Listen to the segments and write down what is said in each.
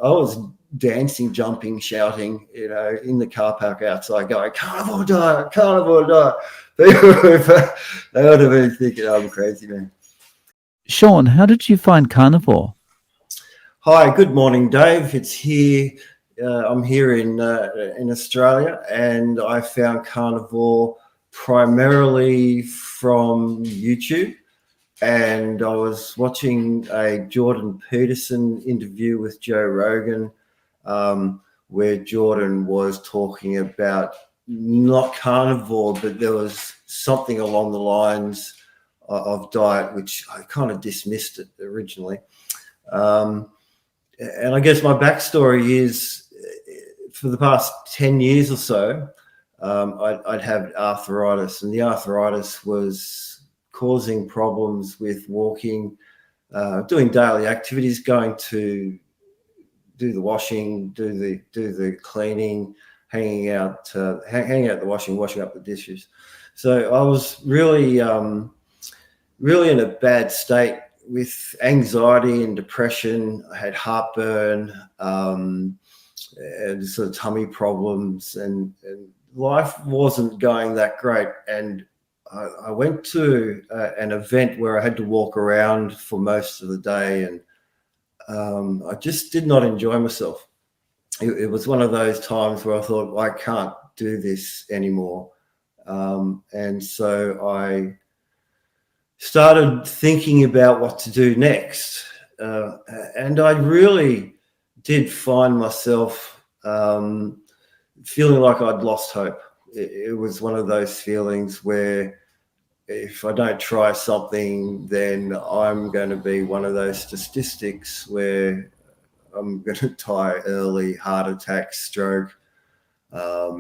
was dancing, jumping, shouting, in the car park outside, going, "Carnivore diet, carnivore diet." They would have been thinking I'm crazy, man. Shaun, how did you find Carnivore? Hi, good morning, Dave. It's here. I'm here in Australia, and I found Carnivore primarily from YouTube. And I was watching a Jordan Peterson interview with Joe Rogan, where Jordan was talking about not carnivore, but there was something along the lines of diet, which I kind of dismissed it originally. And I guess my backstory is, for the past 10 years or so, I'd had arthritis, and the arthritis was causing problems with walking, doing daily activities, going to do the washing, do the cleaning, hanging out the washing up the dishes. So I was really in a bad state with anxiety and depression. I had heartburn, and sort of tummy problems, and life wasn't going that great. And I went to an event where I had to walk around for most of the day, and I just did not enjoy myself. It was one of those times where I thought, I can't do this anymore. And so I started thinking about what to do next. And I really did find myself feeling like I'd lost hope. It was one of those feelings where if I don't try something, then I'm going to be one of those statistics where I'm going to die early, heart attack, stroke. Or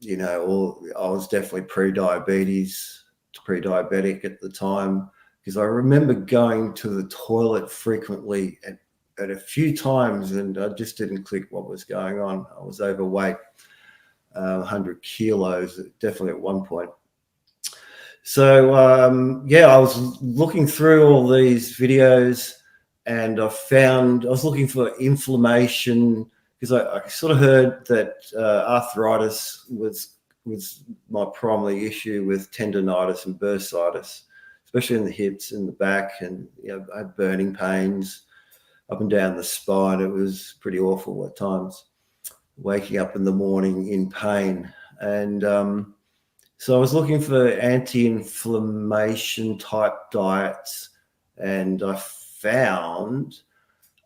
I was definitely pre-diabetic at the time, because I remember going to the toilet frequently at a few times, and I just didn't click what was going on. I was overweight, 100 kilos, definitely at one point. So, I was looking through all these videos, and I was looking for inflammation, because I sort of heard that arthritis was my primary issue, with tendonitis and bursitis, especially in the hips and the back. And I had burning pains up and down the spine. It was pretty awful at times, waking up in the morning in pain. And so I was looking for anti-inflammation type diets, and I found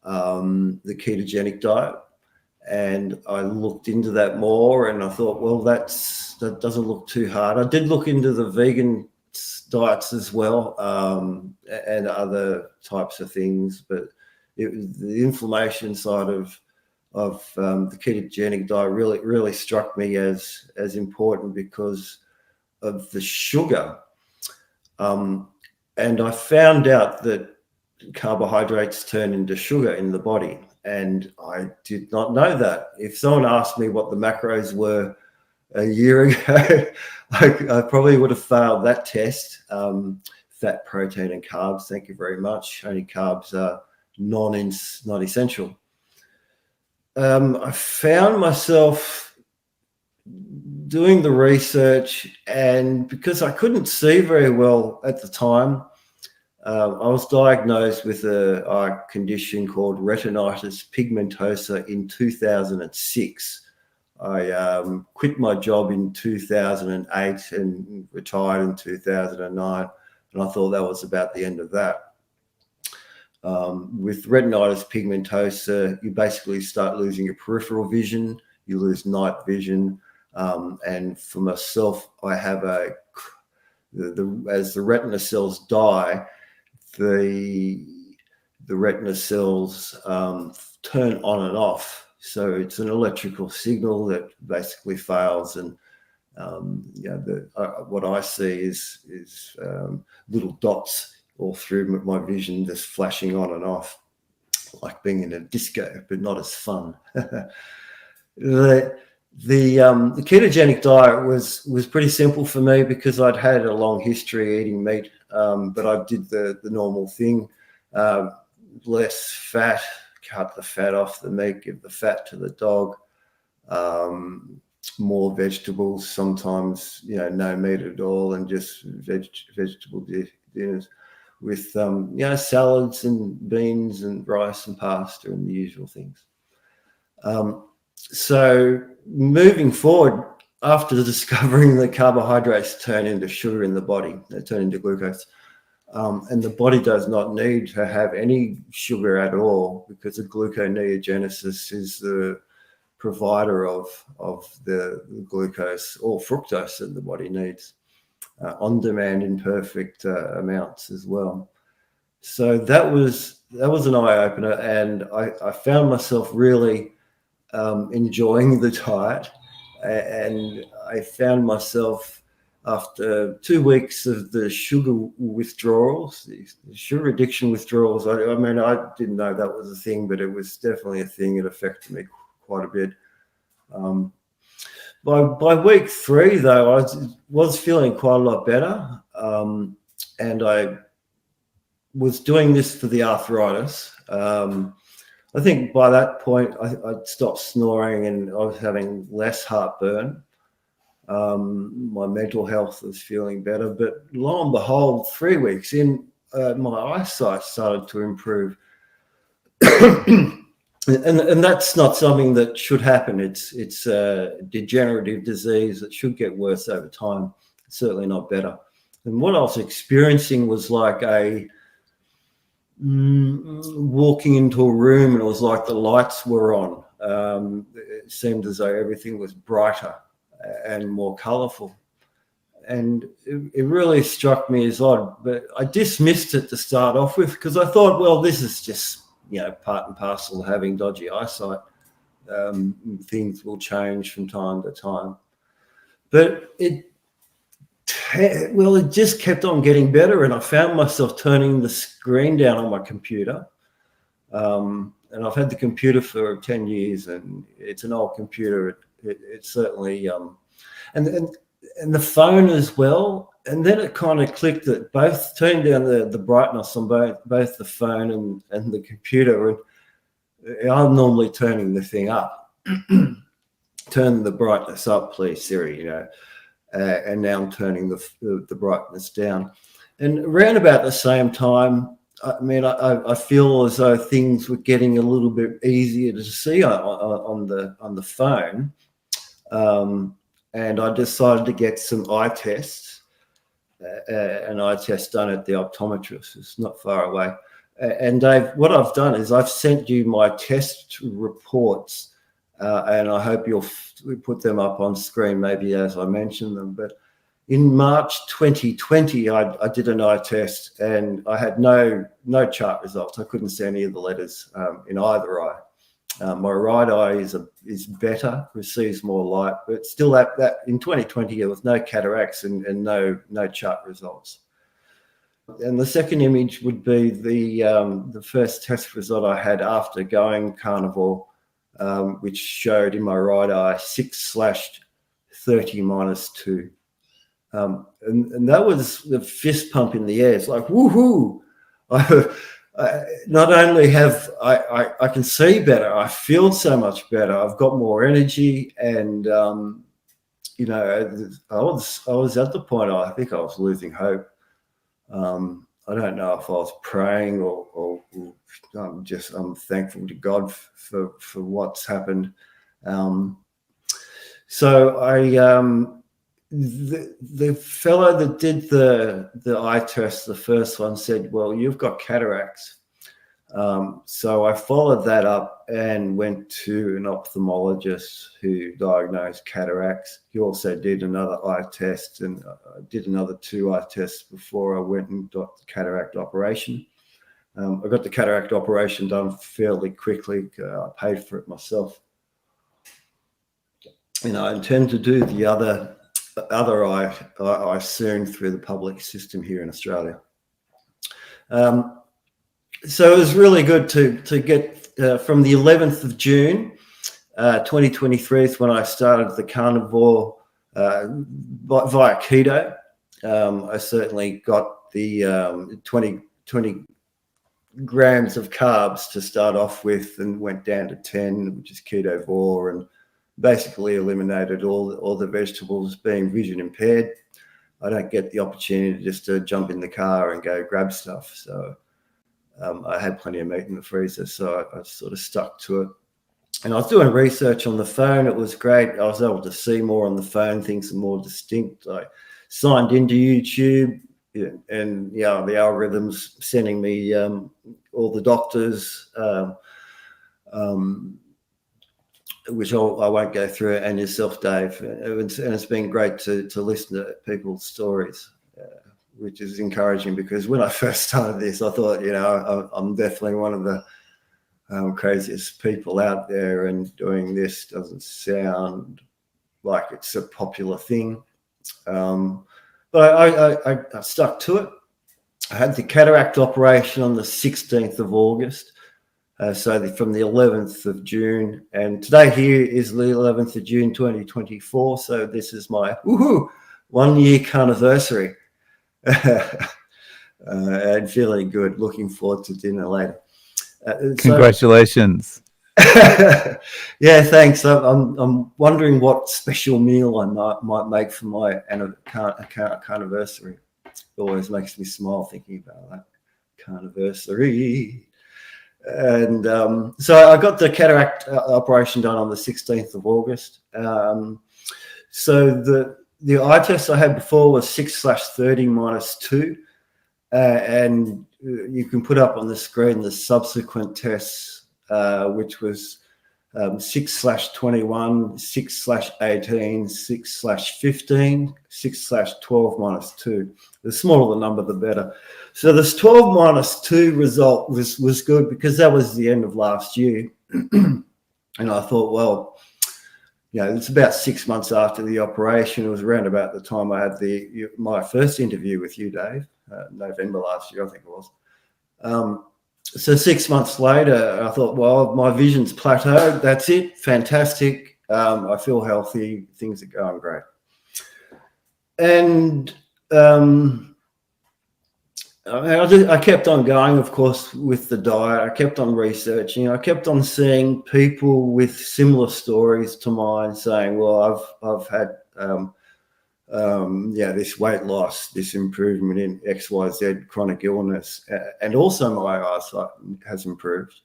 the ketogenic diet. And I looked into that more, and I thought, well, that doesn't look too hard. I did look into the vegan diets as well, and other types of things, but the inflammation side of the ketogenic diet really struck me as important, because of the sugar. And I found out that carbohydrates turn into sugar in the body, and I did not know that. If someone asked me what the macros were a year ago, I probably would have failed that test. Fat, protein, and carbs, thank you very much. Only carbs are not essential. I found myself doing the research, and because I couldn't see very well at the time, I was diagnosed with a eye condition called retinitis pigmentosa in 2006. I quit my job in 2008 and retired in 2009, and I thought that was about the end of that. With retinitis pigmentosa, you basically start losing your peripheral vision, you lose night vision, and for myself, I have as the retina cells die, the retina cells turn on and off. So it's an electrical signal that basically fails, and what I see is little dots all through my vision, just flashing on and off, like being in a disco, but not as fun. The ketogenic diet was pretty simple for me, because I'd had a long history eating meat, but I did the normal thing: less fat, cut the fat off the meat, give the fat to the dog, more vegetables, sometimes, no meat at all, and just vegetable dinners with, salads and beans and rice and pasta and the usual things. So moving forward, after discovering that carbohydrates turn into sugar in the body, they turn into glucose, and the body does not need to have any sugar at all, because the gluconeogenesis is the provider of the glucose or fructose that the body needs on demand in perfect amounts as well. So that was an eye-opener, and I found myself really enjoying the diet, and I found myself, after 2 weeks of the sugar withdrawals, the sugar addiction withdrawals, I mean, I didn't know that was a thing, but it was definitely a thing. It affected me quite a bit. By week 3, though, I was feeling quite a lot better, and I was doing this for the arthritis. I think by that point, I'd stopped snoring and I was having less heartburn. My mental health was feeling better, but lo and behold, 3 weeks in, my eyesight started to improve. And that's not something that should happen. It's a degenerative disease that should get worse over time. It's certainly not better. And what I was experiencing was like walking into a room, and it was like the lights were on. It seemed as though everything was brighter and more colourful. And it really struck me as odd, but I dismissed it to start off with, because I thought, well, this is just, part and parcel of having dodgy eyesight. Things will change from time to time. But it just kept on getting better, and I found myself turning the screen down on my computer. And I've had the computer for 10 years, and it's an old computer. It's certainly, and the phone as well. And then it kind of clicked that both turning down the brightness on both the phone and the computer. And I'm normally turning the thing up. Turn the brightness up, please, Siri, and now I'm turning the brightness down. And around about the same time, I mean, I feel as though things were getting a little bit easier to see on the phone. And I decided to get some eye tests. An eye test done at the Optometrist. It's not far away. And Dave, what I've done is I've sent you my test reports, and I hope you'll put them up on screen, maybe as I mention them. But in March 2020, I did an eye test, and I had no chart results. I couldn't see any of the letters in either eye. My right eye is better, receives more light, but still that in 2020 there was no cataracts and no chart results. And the second image would be the first test result I had after going carnivore, which showed in my right eye 6/30-2. And that was the fist pump in the air. It's like, woohoo! Not only have I can see better, I feel so much better. I've got more energy, and I was at the point I think I was losing hope. I don't know if I was praying or I'm thankful to God for what's happened. So the fellow that did the eye test, the first one, said, well, you've got cataracts. So I followed that up and went to an ophthalmologist who diagnosed cataracts. He also did another eye test, and I did another 2 eye tests before I went and got the cataract operation. I got the cataract operation done fairly quickly. I paid for it myself. I intend to do the other eye soon through the public system here in Australia. So it was really good to get from the 11th of June, 2023 is when I started the carnivore via keto. I certainly got the 20 grams of carbs to start off with, and went down to 10, which is Carnivore, and basically eliminated all the vegetables. Being vision impaired, I don't get the opportunity just to jump in the car and go grab stuff. So I had plenty of meat in the freezer, so I sort of stuck to it. And I was doing research on the phone. It was great. I was able to see more on the phone, things are more distinct. I signed into YouTube, and the algorithms sending me all the doctors, which I won't go through, and yourself, Dave. And it's been great to listen to people's stories, which is encouraging, because when I first started this, I thought, I'm definitely one of the craziest people out there, and doing this doesn't sound like it's a popular thing. But I stuck to it. I had the cataract operation on the 16th of August. So from the 11th of June, and today here is the 11th of June 2024. So this is my 1 year carniversary. And feeling good. Looking forward to dinner later. Congratulations. Yeah, thanks. I'm wondering what special meal I might make for my carniversary. It always makes me smile thinking about that. Carniversary. And so I got the cataract operation done on the 16th of August. So the eye test I had before was 6/30 - 2. And you can put up on the screen the subsequent tests, which was 6/21, 6/18, 6/15, 6/12 - 2. The smaller the number, the better. So this 12 - 2 result was good, because that was the end of last year. And I thought, well, it's about 6 months after the operation. It was around about the time I had my first interview with you, Dave, November last year, I think it was. So 6 months later, I thought, well, my vision's plateaued. That's it. Fantastic. I feel healthy. Things are going great. And I kept on going, of course, with the diet. I kept on researching. I kept on seeing people with similar stories to mine, saying, well, I've had this weight loss, this improvement in XYZ chronic illness, and also my eyesight has improved.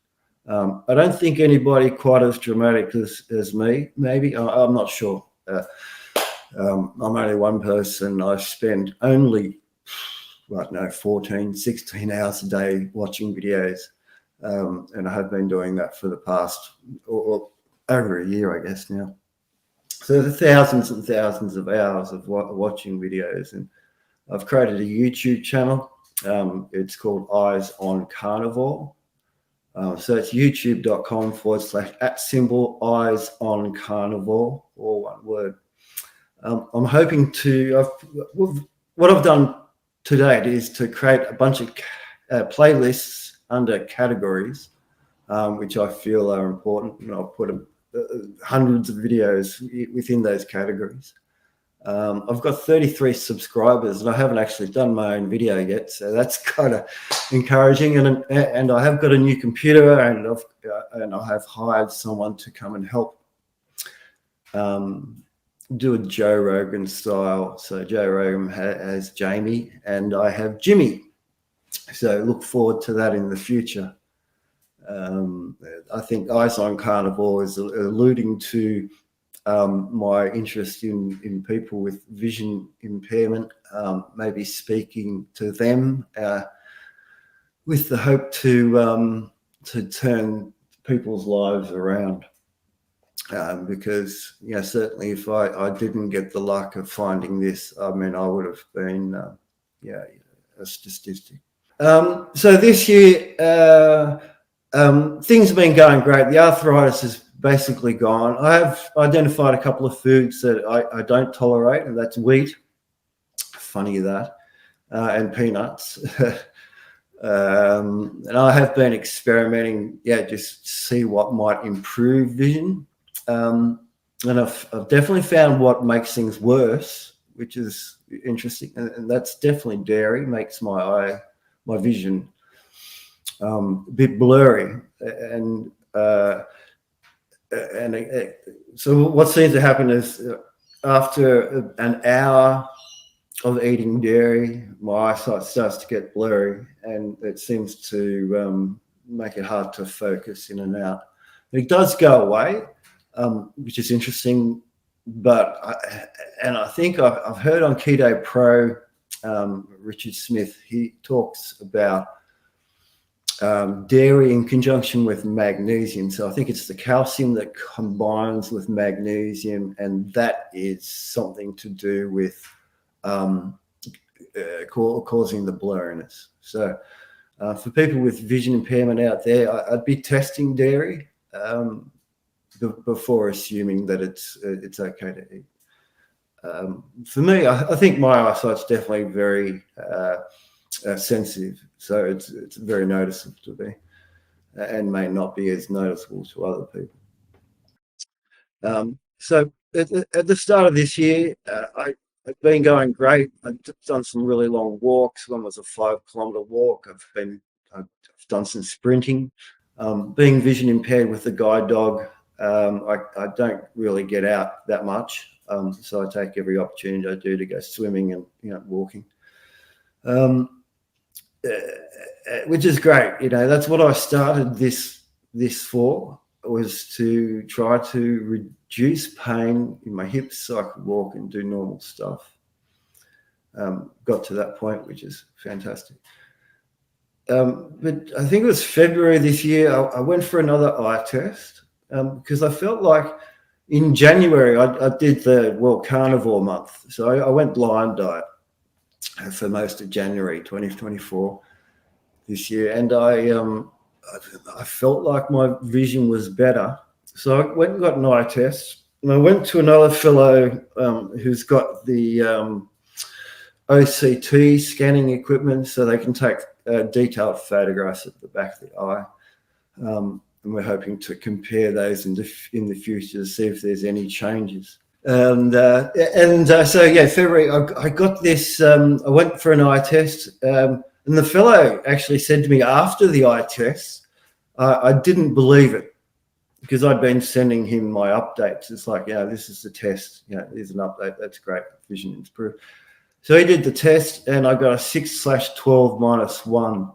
I don't think anybody quite as dramatic as me, maybe. I'm not sure. I'm only one person. I spend only 14, 16 hours a day watching videos. And I have been doing that for the past or over a year, I guess now. So the thousands and thousands of hours of watching videos. And I've created a YouTube channel. It's called Eyes on Carnivore. So it's youtube.com/@Eyes on Carnivore, all one word. I'm hoping what I've done to date is to create a bunch of playlists under categories, which I feel are important, and I'll put hundreds of videos within those categories. I've got 33 subscribers, and I haven't actually done my own video yet, so that's kind of encouraging. And I have got a new computer, and I have hired someone to come and help do a Joe Rogan style. So Joe Rogan has Jamie, and I have Jimmy. So look forward to that in the future. I think Eyes on Carnivore is alluding to my interest in people with vision impairment, maybe speaking to them with the hope to turn people's lives around. Because certainly if I didn't get the luck of finding this, I would have been a statistic. So this year things have been going great. The arthritis is basically gone. I have identified a couple of foods that I don't tolerate, and that's wheat. Funny that, and peanuts. And I have been experimenting, just to see what might improve vision. And I've definitely found what makes things worse, which is interesting, and that's definitely dairy. Makes my vision a bit blurry, and so what seems to happen is after an hour of eating dairy, my eyesight starts to get blurry, and it seems to make it hard to focus in and out. It does go away, which is interesting. But I think I've heard on Keto Pro, Richard Smith, he talks about dairy in conjunction with magnesium. So I think it's the calcium that combines with magnesium, and that is something to do with causing the blurriness. So for people with vision impairment out there, I'd be testing dairy before assuming that it's okay to eat. For me, I think my eyesight's definitely very sensitive, so it's very noticeable to me, and may not be as noticeable to other people. So at the start of this year, I've been going great. I've done some really long walks. One was a 5-kilometer walk. I've done some sprinting. Being vision impaired with the guide dog, I don't really get out that much. So I take every opportunity I do to go swimming and walking, which is great. That's what I started this for, was to try to reduce pain in my hips so I could walk and do normal stuff. Got to that point, which is fantastic. But I think it was February this year, I went for another eye test because I felt like in January I did the Carnivore month. So I went blind diet for most of January 2024 this year, and I felt like my vision was better. So I went and got an eye test, and I went to another fellow who's got the OCT scanning equipment, so they can take detailed photographs at the back of the eye. And we're hoping to compare those in the future to see if there's any changes. So February, I got this. I went for an eye test, and the fellow actually said to me after the eye test, I didn't believe it because I'd been sending him my updates. It's like, this is the test. Here's an update. That's great. Vision improved. So he did the test, and I got a 6/12 -1,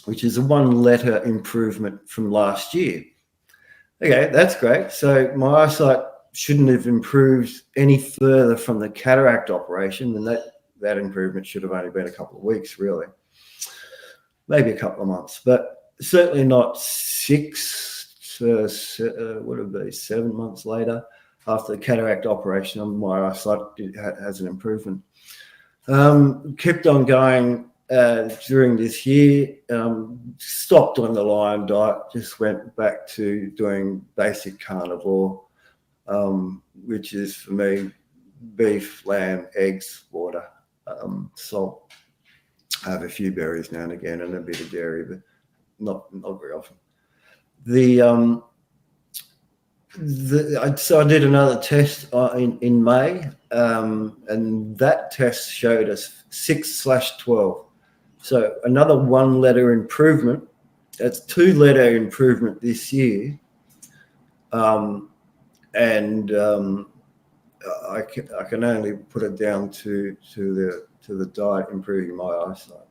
which is a 1-letter improvement from last year. Okay, that's great. So my eyesight shouldn't have improved any further from the cataract operation, and that improvement should have only been a couple of weeks, really. Maybe a couple of months, but certainly not 7 months later after the cataract operation. My eyesight has an improvement. Kept on going during this year, stopped on the lion diet, just went back to doing basic carnivore, which is for me beef, lamb, eggs, water, salt. I have a few berries now and again and a bit of dairy, but not very often. So I did another test in May, and that test showed us 6/12. So another 1-letter improvement. That's 2-letter improvement this year, and I can only put it down to the diet improving my eyesight,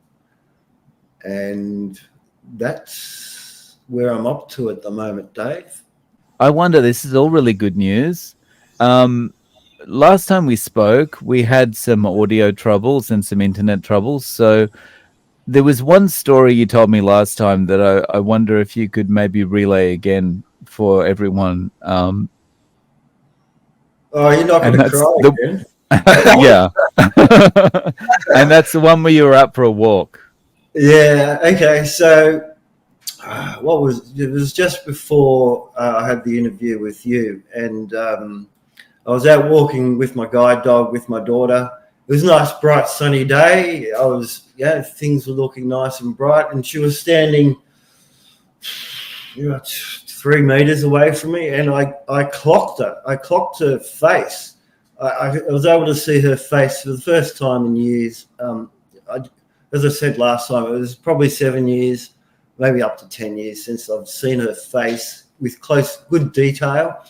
and that's where I'm up to at the moment, Dave. I wonder, this is all really good news. Last time we spoke, we had some audio troubles and some internet troubles. So there was one story you told me last time that I wonder if you could maybe relay again for everyone. Oh, you're not going to cry again? Yeah. And that's the one where you were out for a walk. Yeah. Okay. So it was just before I had the interview with you, and I was out walking with my guide dog with my daughter. It was a nice, bright, sunny day. Things were looking nice and bright, and she was standing 3 meters away from me, and I clocked her. I clocked her face. I was able to see her face for the first time in years. As I said last time, it was probably 7 years. maybe up to 10 years since I've seen her face with good detail,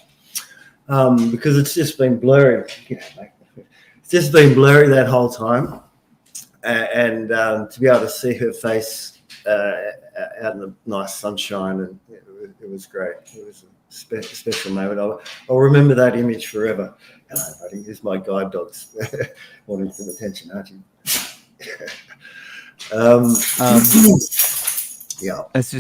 because it's just been blurry. It's just been blurry that whole time. And to be able to see her face out in the nice sunshine, and it was great. It was a special moment. I'll remember that image forever. Hello, buddy. Here's my guide dogs wanting some attention, aren't you? Yeah, It's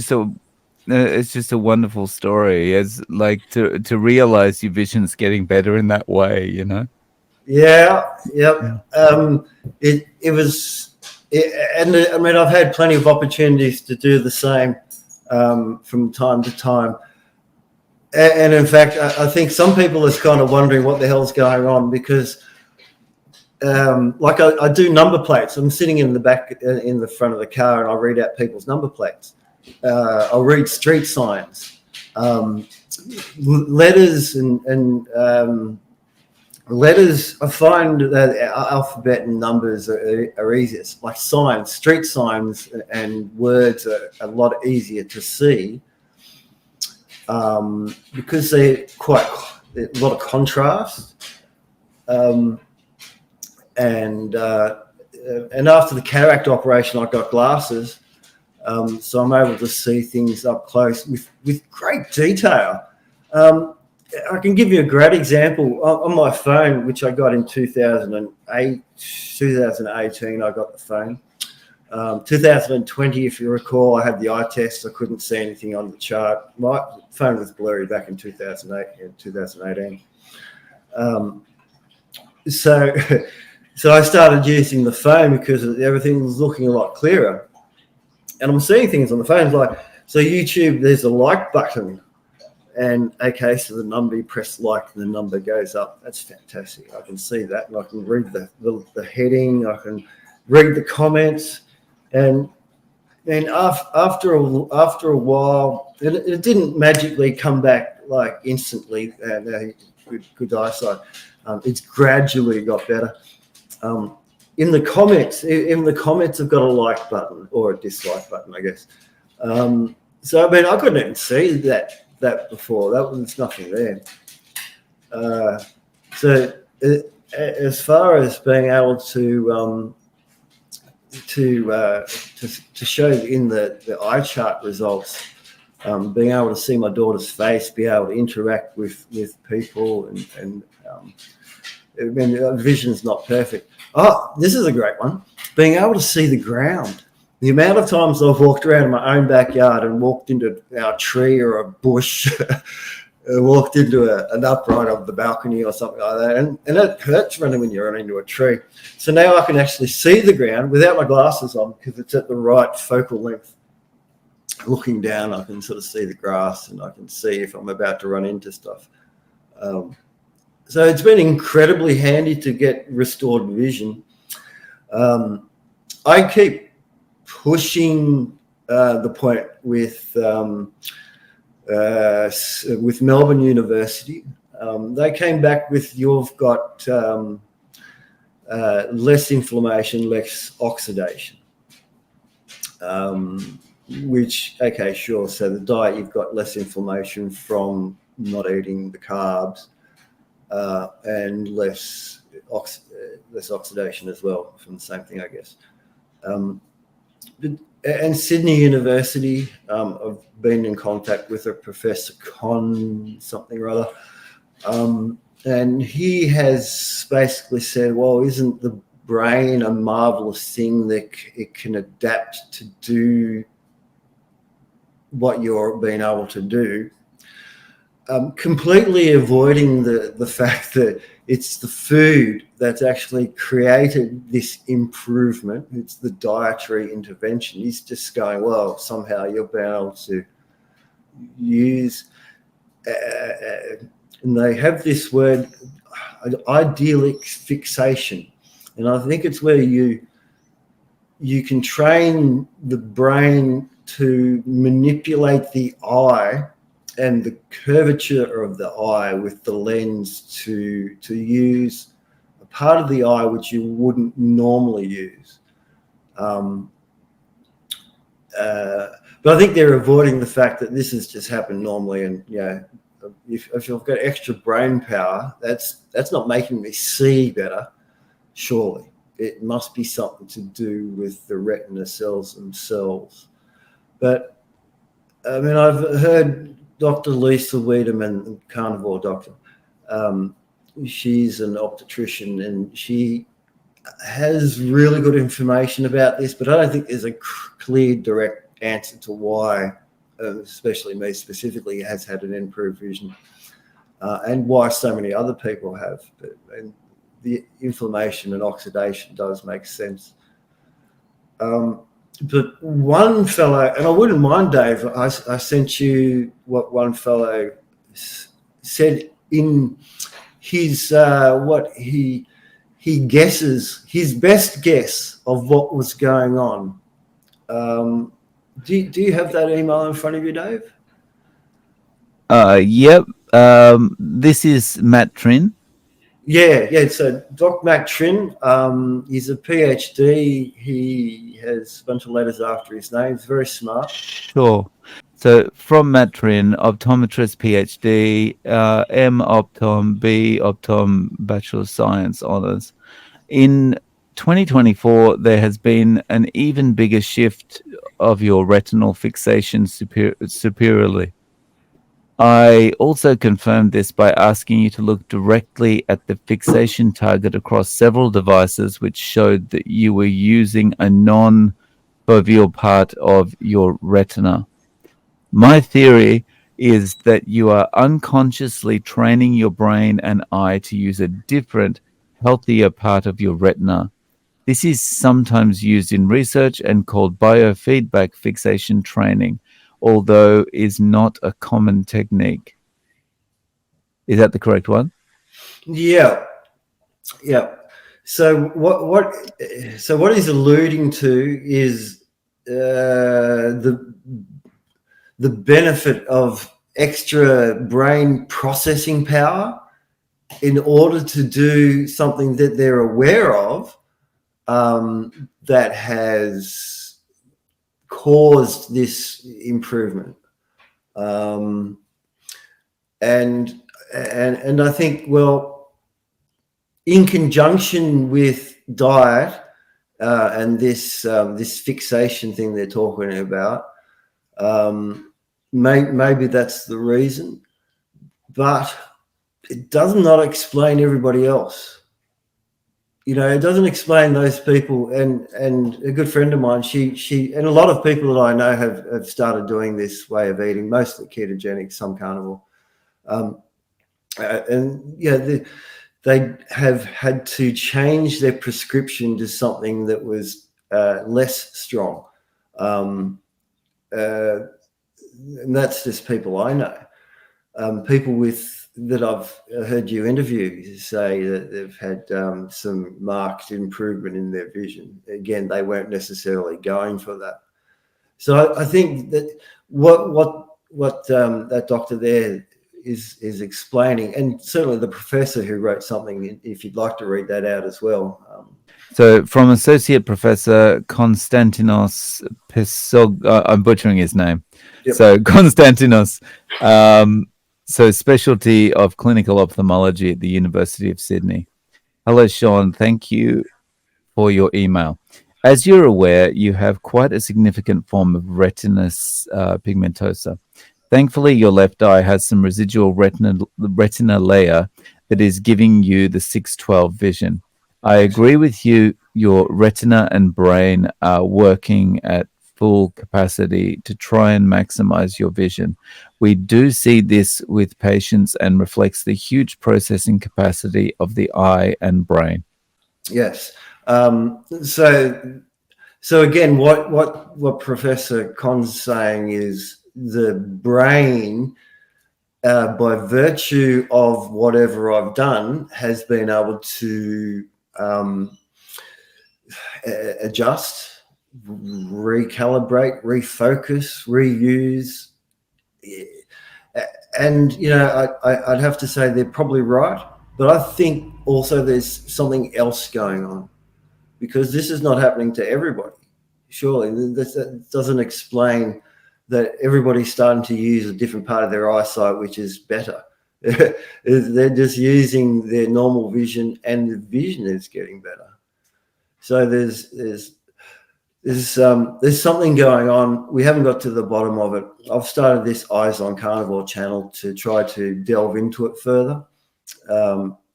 just a wonderful story. As like to realize your vision's getting better in that way, you know. Yeah. It was, and I mean, I've had plenty of opportunities to do the same from time to time. And in fact, I think some people are kind of wondering what the hell's going on, because like I do number plates. I'm sitting in the back, in the front of the car, and I read out people's number plates. I'll read street signs, letters, and letters. I find that alphabet and numbers are easiest. Like signs, street signs, and words are a lot easier to see, because they're a lot of contrast. And after the cataract operation, I got glasses, so I'm able to see things up close with great detail. I can give you a great example on my phone, which I got in 2018. I got the phone. 2020, if you recall, I had the eye test. I couldn't see anything on the chart. My phone was blurry back in 2008 and 2018. So I started using the phone because everything was looking a lot clearer. And I'm seeing things on the phone like, so YouTube, there's a like button. And okay, so the number, you press like and the number goes up. That's fantastic. I can see that, and I can read the heading. I can read the comments. And then after a while, it didn't magically come back like instantly. Good eyesight. It's gradually got better. In the comments, I've got a like button or a dislike button, I guess. So I mean, I couldn't even see that before. That was nothing there. So as far as being able to show in the eye chart results, being able to see my daughter's face, be able to interact with people, and I mean, vision's not perfect. Oh, this is a great one. Being able to see the ground. The amount of times I've walked around in my own backyard and walked into a tree or a bush, walked into an upright of the balcony or something like that, and it hurts running when you run into a tree. So now I can actually see the ground without my glasses on, because it's at the right focal length. Looking down, I can sort of see the grass, and I can see if I'm about to run into stuff. So it's been incredibly handy to get restored vision. I keep pushing the point with Melbourne University. They came back with, you've got less inflammation, less oxidation. Which, okay, sure. So the diet, you've got less inflammation from not eating the carbs, and less oxidation as well from the same thing, I guess. And Sydney University, I've been in contact with a Professor Con something or other, and he has basically said, well, isn't the brain a marvelous thing that it can adapt to do what you're being able to do, completely avoiding the fact that it's the food that's actually created this improvement. It's the dietary intervention. He's just going, well, somehow you'll be able to use, and they have this word, idyllic fixation. And I think it's where you can train the brain to manipulate the eye and the curvature of the eye with the lens to use a part of the eye which you wouldn't normally use. But I think they're avoiding the fact that this has just happened normally, and if you've got extra brain power, that's not making me see better. Surely it must be something to do with the retina cells themselves. But I mean, I've heard Dr. Lisa Wiedemann, Carnivore doctor. She's an optometrician, and she has really good information about this, but I don't think there's a clear, direct answer to why, especially me specifically, has had an improved vision, and why so many other people have. And the inflammation and oxidation does make sense. But one fellow, and I wouldn't mind, Dave, I sent you what one fellow said in his what he guesses, his best guess of what was going on. Do you have that email in front of you, Dave? Yep. This is Matt Trin. Yeah. So Doc Matt Trin, he's a PhD. He has a bunch of letters after his name. He's very smart. Sure. So from Matt Trin, optometrist, PhD, M Optom, B Optom, Bachelor of Science honors. In 2024, there has been an even bigger shift of your retinal fixation superiorly. I also confirmed this by asking you to look directly at the fixation target across several devices, which showed that you were using a non-foveal part of your retina. My theory is that you are unconsciously training your brain and eye to use a different, healthier part of your retina. This is sometimes used in research and called biofeedback fixation training, although is not a common technique. Is that the correct one? Yeah. So what he's alluding to is the benefit of extra brain processing power in order to do something that they're aware of, that has caused this improvement. And I think, well, in conjunction with diet and this fixation thing they're talking about, maybe that's the reason, but it does not explain everybody else. It doesn't explain those people. And a good friend of mine, she and a lot of people that I know have started doing this way of eating, mostly ketogenic, some carnivore. They have had to change their prescription to something that was less strong. And that's just people I know. People that I've heard you interview say that they've had some marked improvement in their vision. Again, they weren't necessarily going for that. So I think that what that doctor there is explaining, and certainly the professor who wrote something, if you'd like to read that out as well. So from Associate Professor Konstantinos I'm butchering his name. Yep. So Konstantinos, so specialty of clinical ophthalmology at the University of Sydney. Hello, Shaun. Thank you for your email. As you're aware, you have quite a significant form of retinitis pigmentosa. Thankfully, your left eye has some residual retina layer that is giving you the 6/12 vision. I agree with you. Your retina and brain are working at full capacity to try and maximize your vision. We do see this with patients and reflects the huge processing capacity of the eye and brain. Yes. So again, what Professor Con's saying is the brain, by virtue of whatever I've done, has been able to adjust, recalibrate, refocus, reuse. And, I'd have to say they're probably right. But I think also there's something else going on, because this is not happening to everybody. Surely that doesn't explain that everybody's starting to use a different part of their eyesight, which is better. They're just using their normal vision, and the vision is getting better. So there's something going on. We haven't got to the bottom of it. I've started this Eyes on Carnivore channel to try to delve into it further,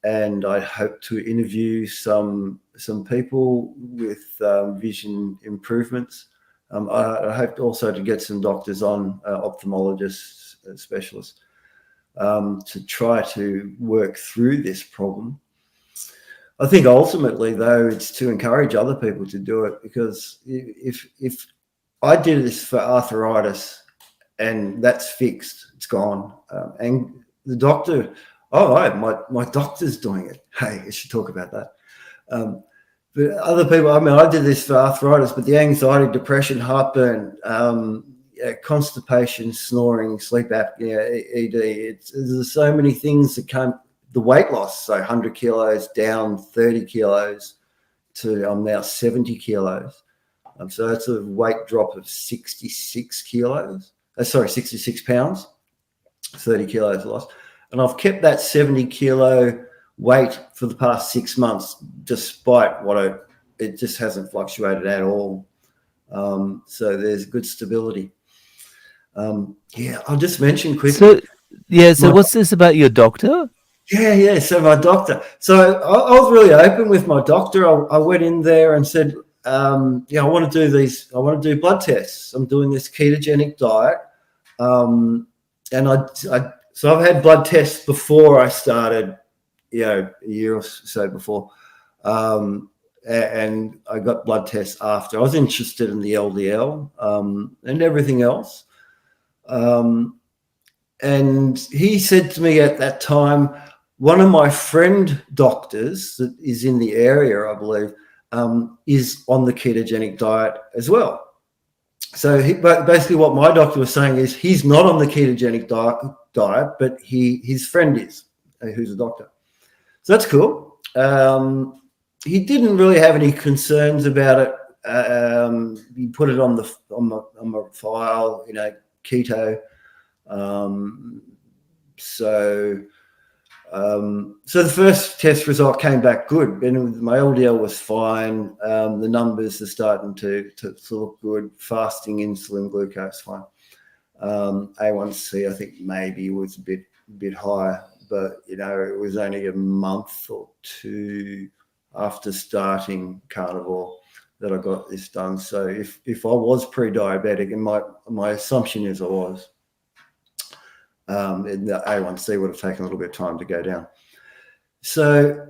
and I hope to interview some people with vision improvements. I hope also to get some doctors on, ophthalmologists, specialists, to try to work through this problem. I think ultimately, though, it's to encourage other people to do it, because if I did this for arthritis and that's fixed, it's gone, and the doctor, oh, right, my doctor's doing it. Hey, I should talk about that. But other people, I mean, I did this for arthritis, but the anxiety, depression, heartburn, constipation, snoring, sleep apnea, ED, there's so many things that come. The weight loss, so 100 kilos down 30 kilos to I'm now 70 kilos. So that's a weight drop of 66 kilos. 66 pounds, 30 kilos lost. And I've kept that 70 kilo weight for the past 6 months, despite it just hasn't fluctuated at all. So there's good stability. I'll just mention quickly. So what's this about your doctor? Yeah. So my doctor. So I was really open with my doctor. I went in there and said, I want to do these. I want to do blood tests. I'm doing this ketogenic diet, and so I've had blood tests before I started, a year or so before, and I got blood tests after. I was interested in the LDL and everything else, and he said to me at that time, one of my friend doctors that is in the area, I believe, is on the ketogenic diet as well. So basically what my doctor was saying is he's not on the ketogenic diet, but his friend is, who's a doctor. So that's cool. He didn't really have any concerns about it. He put it on my file, keto. So the first test result came back good. And my LDL was fine. The numbers are starting to look good. Fasting insulin, glucose fine. A1C, I think maybe was a bit higher, but it was only a month or two after starting Carnivore that I got this done. So if I was pre-diabetic, and my assumption is I was, and the A1C would have taken a little bit of time to go down. So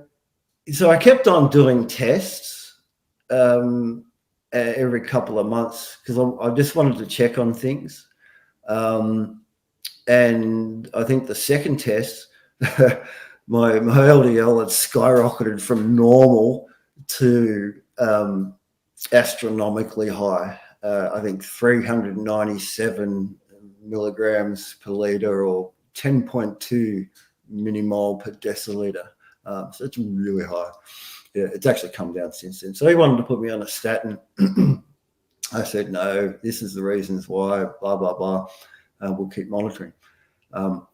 I kept on doing tests every couple of months, because I just wanted to check on things. And I think the second test, my LDL had skyrocketed from normal to astronomically high. I think 397 milligrams per liter, or 10.2 millimole per deciliter. So it's really high. Yeah, it's actually come down since then. So he wanted to put me on a statin. I said, no, this is the reasons why, blah, blah, blah. We'll keep monitoring.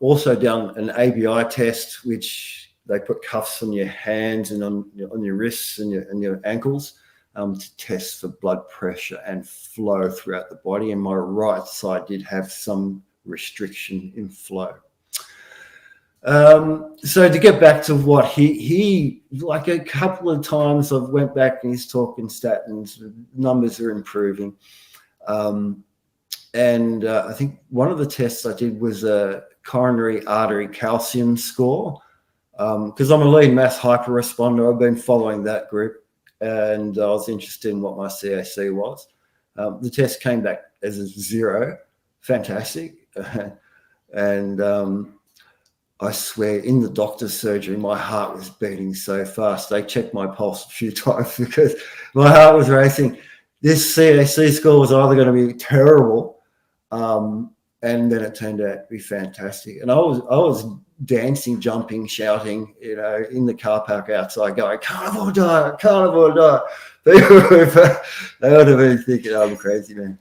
Also done an ABI test, which they put cuffs on your hands and on your wrists and your ankles to test for blood pressure and flow throughout the body. And my right side did have some restriction in flow. So to get back to what he like, a couple of times I've went back and he's talking statins, numbers are improving. And I think one of the tests I did was a coronary artery calcium score, because I'm a lean mass hyperresponder. I've been following that group, and I was interested in what my CAC was. The test came back as a 0, fantastic. And I swear, in the doctor's surgery, my heart was beating so fast. They checked my pulse a few times because my heart was racing. This CAC score was either going to be terrible, and then it turned out to be fantastic. And I was dancing, jumping, shouting, in the car park outside, going, "Carnivore diet, carnivore diet." They would have been thinking I'm crazy, man.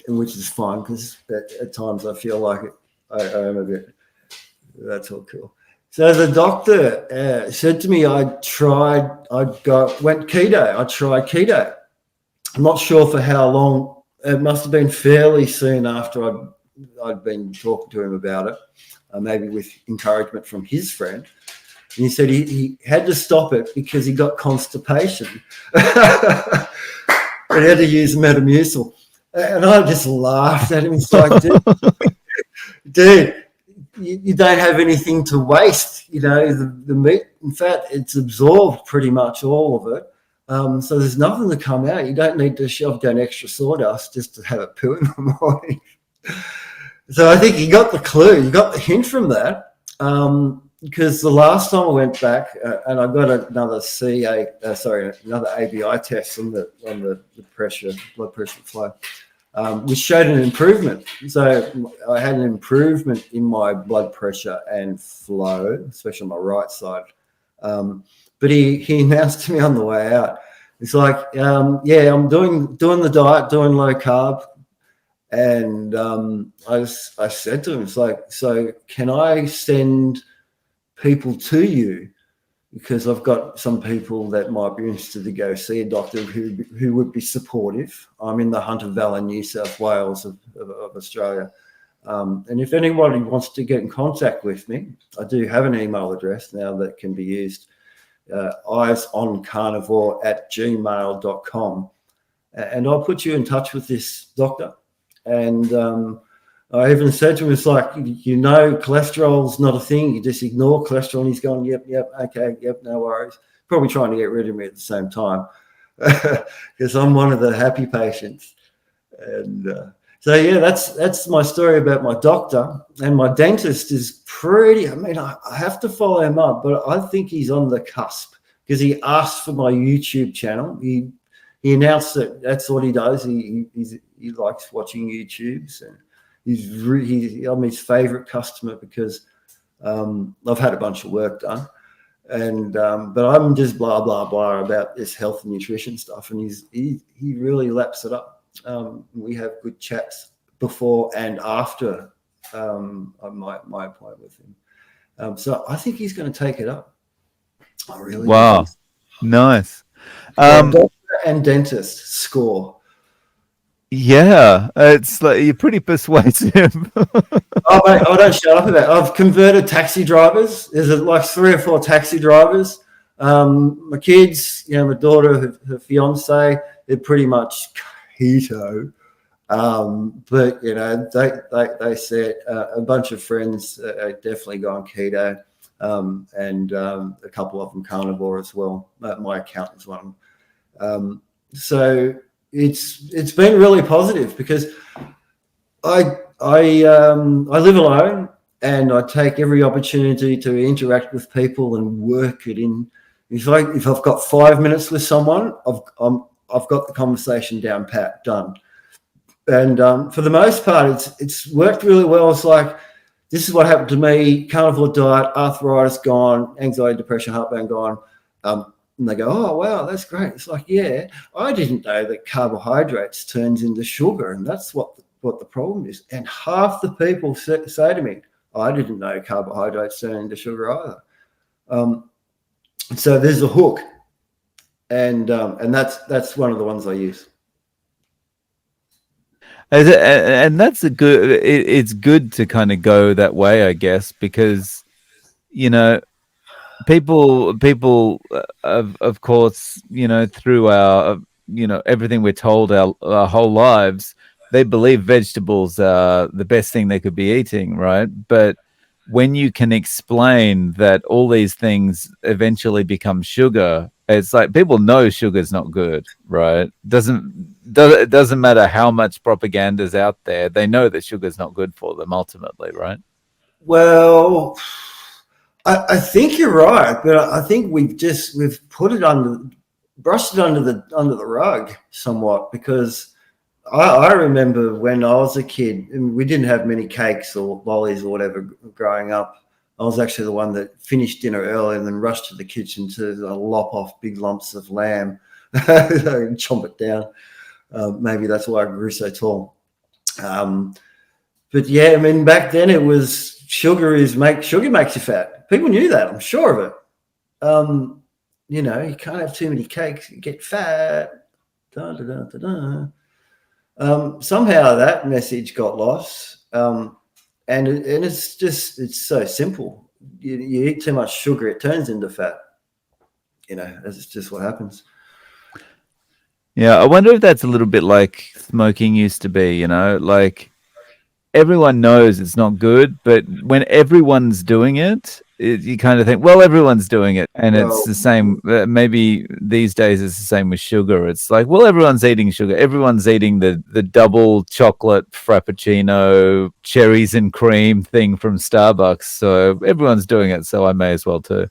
which is fine because at times I feel like I am a bit. That's all cool. So the doctor said to me, went keto. I tried keto. I'm not sure for how long. It must have been fairly soon after I'd been talking to him about it, maybe with encouragement from his friend. And he said he had to stop it because he got constipation. He had to use Metamucil. And I just laughed at him. It's like, dude, you don't have anything to waste. You know, the meat, in fact, it's absorbed pretty much all of it. So there's nothing to come out. You don't need to shove down extra sawdust just to have a poo in the morning. So I think he got the clue. You got the hint from that. Because the last time I went back and I got another another ABI test on the blood pressure flow, which showed an improvement. So I had an improvement in my blood pressure and flow, especially on my right side. But he announced to me on the way out, it's like, I'm doing the diet, doing low carb. And I said to him, it's like, so can I send people to you, because I've got some people that might be interested to go see a doctor who would be supportive. I'm in the Hunter Valley, New South Wales of Australia. And if anybody wants to get in contact with me, I do have an email address now that can be used, eyesoncarnivore@gmail.com. And I'll put you in touch with this doctor. And I even said to him, it's like, cholesterol's not a thing. You just ignore cholesterol. And he's going, yep, okay, yep, no worries. Probably trying to get rid of me at the same time because I'm one of the happy patients. And so, yeah, that's my story about my doctor. And my dentist is I have to follow him up, but I think he's on the cusp because he asked for my YouTube channel. He announced that that's what he does. He likes watching YouTubes, and I'm his favorite customer because I've had a bunch of work done, and but I'm just blah blah blah about this health and nutrition stuff, and he really laps it up. We have good chats before and after my appointment with him. So I think he's going to take it up. I really wow, nice. Doctor and dentist score. Yeah, it's like you're pretty persuasive. Oh, mate, I don't shut up about it. I've converted taxi drivers. There's like 3 or 4 taxi drivers. My kids, my daughter, her fiance, they're pretty much keto. But they said a bunch of friends are definitely gone keto, and a couple of them carnivore as well. My accountant's one. So it's been really positive because I live alone and I take every opportunity to interact with people and work it in. If I've got 5 minutes with someone, I've got the conversation down pat, done. And for the most part, it's worked really well. It's like, this is what happened to me: carnivore diet, arthritis gone, anxiety, depression, heartburn gone. And they go, oh, wow, that's great. It's like, yeah, I didn't know that carbohydrates turns into sugar, and that's what the problem is. And half the people say to me, I didn't know carbohydrates turn into sugar either. So there's a hook, and that's one of the ones I use. And that's a good. It's good to kind of go that way, I guess, because people of course, through our everything we're told our whole lives, they believe vegetables are the best thing they could be eating, right? But when you can explain that all these things eventually become sugar, it's like people know sugar's not good, right? It doesn't matter how much propaganda's out there, they know that sugar's not good for them ultimately, right? Well, I think you're right, but I think we've put it brushed it under the rug somewhat, because I remember when I was a kid, and we didn't have many cakes or lollies or whatever growing up. I was actually the one that finished dinner early and then rushed to the kitchen to lop off big lumps of lamb and chomp it down. Maybe that's why I grew so tall. Um, but yeah, I mean, back then it was sugar makes you fat. People knew that, I'm sure of it. You know, you can't have too many cakes, you get fat. Da, da, da, da, da. Somehow that message got lost. And it's so simple. You eat too much sugar, it turns into fat. You know, that's just what happens. Yeah, I wonder if that's a little bit like smoking used to be, you know, like everyone knows it's not good, but when everyone's doing it, you kind of think, well, everyone's doing it. And it's Well, the same. Maybe these days it's the same with sugar. It's like, well, everyone's eating sugar. Everyone's eating the double chocolate frappuccino, cherries and cream thing from Starbucks. So everyone's doing it. So I may as well too.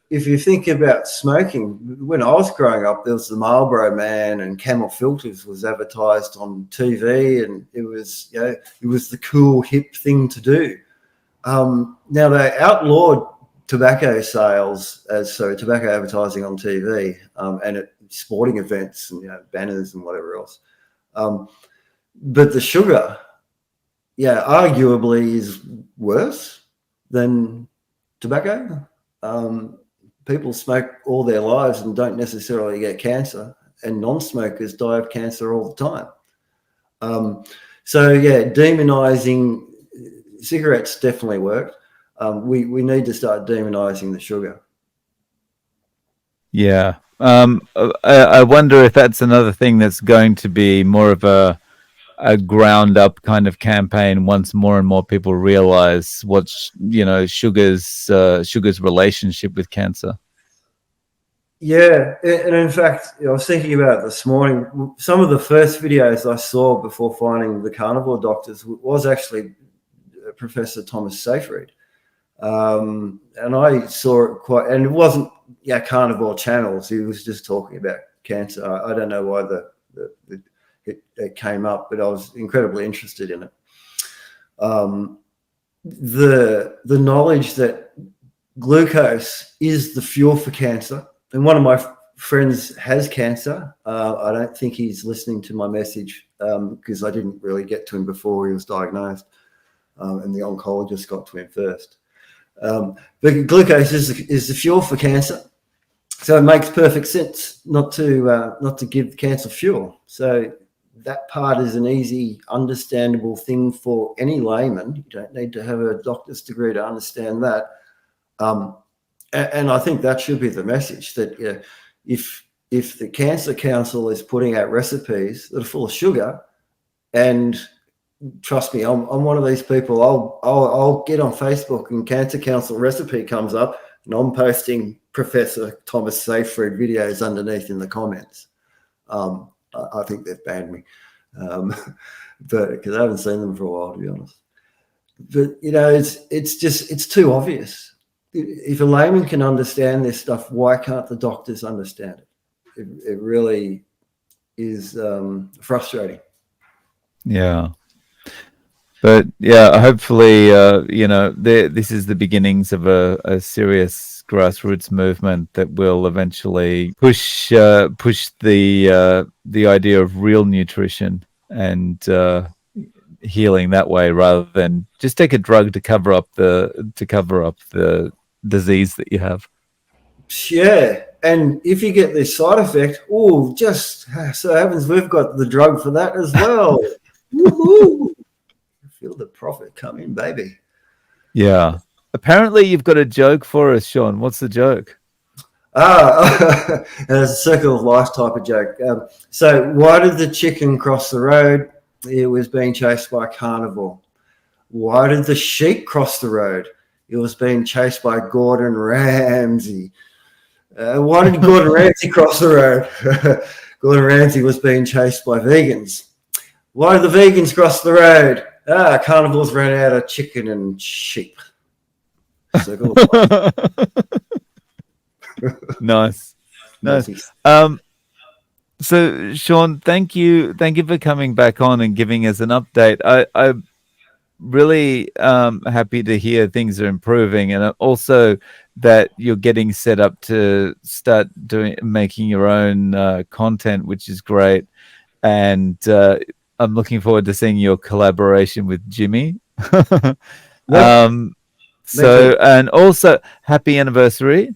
if you think about smoking, when I was growing up, there was the Marlboro Man and Camel Filters was advertised on TV, and it was, you know, it was the cool hip thing to do. Now they outlawed tobacco sales tobacco advertising on TV, and at sporting events and, you know, banners and whatever else. But the sugar, yeah, arguably is worse than tobacco. People smoke all their lives and don't necessarily get cancer, and non-smokers die of cancer all the time. So yeah, demonizing cigarettes definitely worked. We need to start demonizing the sugar. Yeah. I wonder if that's another thing that's going to be more of a ground up kind of campaign once more and more people realize what's, you know, sugar's relationship with cancer. Yeah, and in fact, I was thinking about it this morning. Some of the first videos I saw before finding the carnivore doctors was actually Professor Thomas Seyfried. And I saw it quite, and it wasn't, yeah, carnivore channels. He was just talking about cancer. I don't know why it came up, but I was incredibly interested in it. The knowledge that glucose is the fuel for cancer, and one of my friends has cancer. I don't think he's listening to my message because I didn't really get to him before he was diagnosed, and the oncologist got to him first. But glucose is the fuel for cancer, so it makes perfect sense not to give cancer fuel. So that part is an easy, understandable thing for any layman. You don't need to have a doctor's degree to understand that. And I think that should be the message, that, you know, if the Cancer Council is putting out recipes that are full of sugar, and trust me, I'm one of these people. I'll get on Facebook and Cancer Council recipe comes up, and I'm posting Professor Thomas Seyfried videos underneath in the comments. I think they've banned me, but because I haven't seen them for a while, to be honest. But, you know, it's too obvious. If a layman can understand this stuff, why can't the doctors understand it? It really is frustrating. Yeah. But yeah, hopefully, you know, this is the beginnings of a serious grassroots movement that will eventually push the idea of real nutrition and healing that way, rather than just take a drug to cover up the disease that you have. Yeah, and if you get this side effect, just so happens we've got the drug for that as well. Woohoo! Feel the profit come in, baby. Yeah. Apparently, you've got a joke for us, Shaun. What's the joke? It's a circle of life type of joke. So why did the chicken cross the road? It was being chased by a carnivore. Why did the sheep cross the road? It was being chased by Gordon Ramsay. Why did Gordon Ramsay cross the road? Gordon Ramsay was being chased by vegans. Why did the vegans cross the road? Carnivores ran out of chicken and sheep. Circle of life. Nice. So Shaun, thank you for coming back on and giving us an update. I'm really happy to hear things are improving, and also that you're getting set up to start making your own content, which is great. And I'm looking forward to seeing your collaboration with Jimmy. Yep, me too. And also happy anniversary.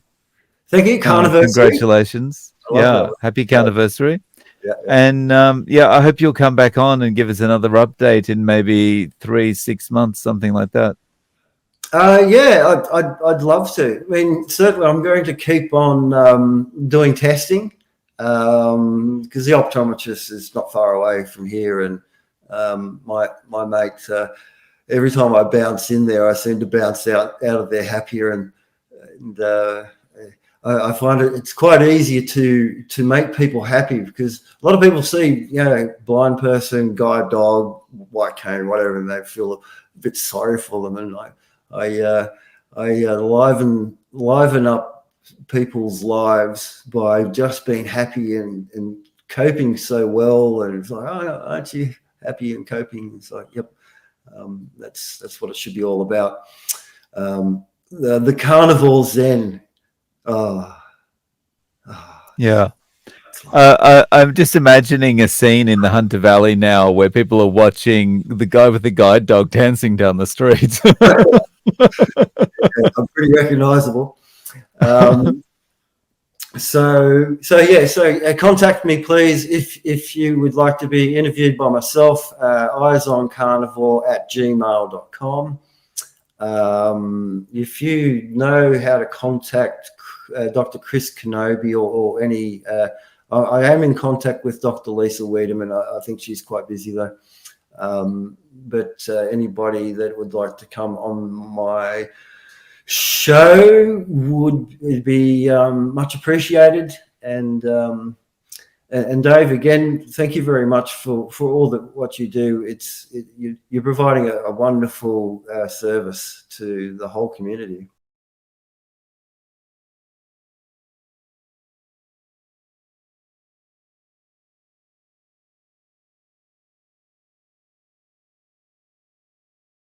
Thank you, Carniversary. Congratulations. I love that Yeah, one. happy Yeah, anniversary. yeah, yeah. And yeah, I hope you'll come back on and give us another update in maybe 3, 6 months, something like that. Yeah, I'd love to. I mean, certainly, I'm going to keep on doing testing because the optometrist is not far away from here, and my mate. Every time I bounce in there, I seem to bounce out of there happier, and I find it's quite easier to make people happy because a lot of people see, blind person, guide dog, white cane, whatever, and they feel a bit sorry for them. And I liven up people's lives by just being happy and coping so well. And it's like, oh, aren't you happy and coping? It's like, yep. That's what it should be all about. The Carnivore Zen. Oh, Yeah. it's like, I'm just imagining a scene in the Hunter Valley now where people are watching the guy with the guide dog dancing down the street. I'm pretty recognizable. So contact me, please, if you would like to be interviewed by myself. eyesoncarnivore@gmail.com. If you know how to contact Dr. Chris Kenobi or any, I am in contact with Dr. Lisa Wiedemann. I think she's quite busy though. But anybody that would like to come on my show would be much appreciated. And Dave, again, thank you very much for all what you do. You're providing a wonderful service to the whole community.